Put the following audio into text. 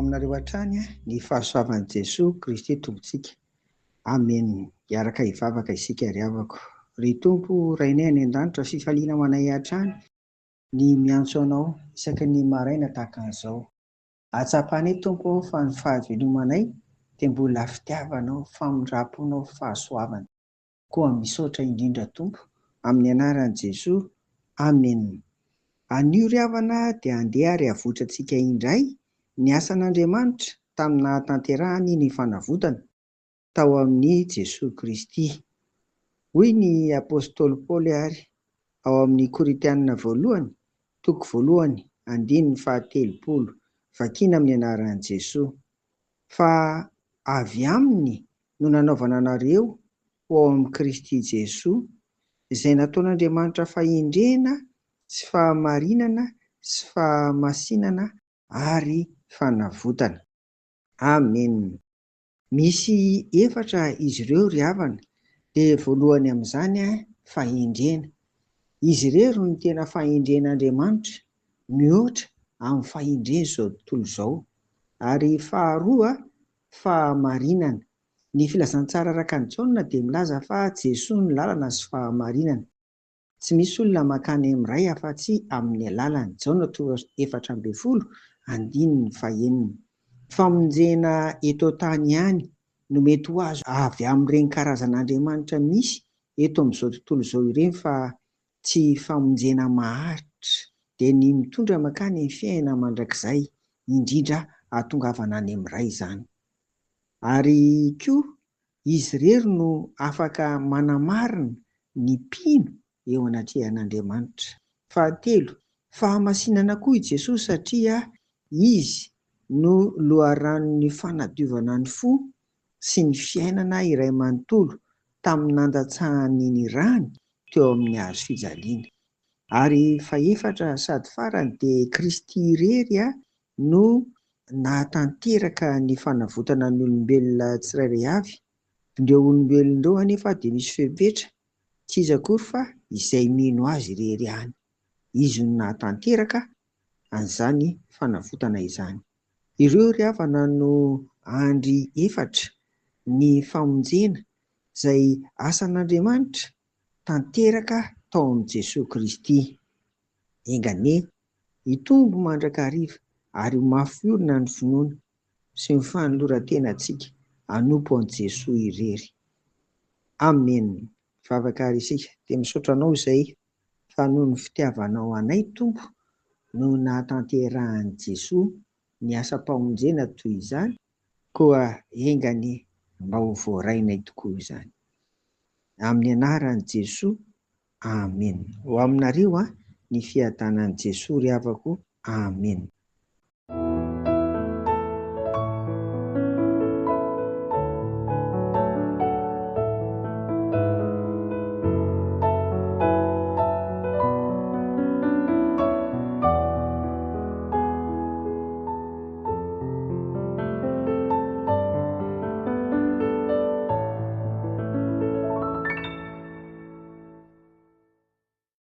aminareo hatrany ny fahasoavan'i Jesosy Kristy Tompontsika. Amen. Hiaraka hivavaka isika ry havako. Ry Tompo, Rainay any an-danitra, fifaliana ho anay hatrany ny miantso anao isaky ny maraina tahaka an'izao. Atsapanay Tompo fa ny fahavelomanay dia mbola fitiavanao, famindraponao, fahasoavana. Koa misaotra indrindra Tompo, amin'ny anaran'i Jesosy. Amen. Anio ry havana dia andeha ary avotrantsika indray ny asan'Andriamanitra tamin'ny nahatanterahany ny fanavotana tao amin'ny Jesosy Kristy. Hoy ny apôstôly Paoly ary ao amin'ny Korinthianina voalohany, toko voalohany, andininy 17, vakiana amin'ny anaran'i Jesosy. Fa avy aminy no nanaovana anareo ao amin'ny Kristy Jesosy, izay nataon'Andriamanitra fahendrena sy fahamarinana sy fahamasinana ary fanavotana. Amen. Misy efatra izy ireo ry havana, dia voalohany amin'izany fahendrena. Izy ireo no tena fahendren'Andriamanitra mihoatra amin'ny fahendreny izao tontolo izao. Ary faharoa fahamarinana. Ny filazantsara araka ny Jaona dia milaza fa Jesosy ny lalana sy fahamarinana. Tsy misy olona mankany amin'ny iray afa-tsy amin'ny alalany. Jaona 4:20, andininy 5. Famonjena eto tany ihany no mety ho azo avy amin'ireny karazan'Andriamanitra misy eto amin'izao tontolo izao ireny, fa tsy famonjena maharitra dia ny mitondra mankany ny fiainana mandrakizay, indrindra ahatongavana any amin'ny iray izany. Ary koa izy irery no afaka manamarina ny mpino eo anatrehan'Andriamanitra. Fahatelo, fahamasinana koa i Jesosy satria izy no loharanon'ny fanadiovana ny fo sy ny fiainana iray manontolo tamin'ny nandatsahany ny rany teo amin'ny hazo fijaliana. Ary faefatra sady farany dia Kristy irery no nahatanteraka ny fanavotana ny olombelona tsirairay avy. Ireo olombelona ireo anefa dia misy fepetra, tsy iza akory fa izay mino azy irery ihany. Izy no nahatanteraka an'izany fanavotana izany. Ireo ry havana no andry efatra ny famonjena izay asan'Andriamanitra tanteraka tao amin'i Jesosy Kristy. Engane hitombo mandrakariva ary mafy olona ny finoana sy ny fanoloran-tenantsika hanompo an'i Jesosy irery. Amen. Vavaka ary isika dia misaotra anao izay fa noho ny fitiavanao anay Tompo no nahatanterahan'i Jesosy ny asa-pamonjena toy izany, koa engany mba ho voarainay tokoa izany. Amin'ny anaran'i Jesosy. Amen. Ho aminareo ny fiadanan'i Jesosy ry havako. Amen.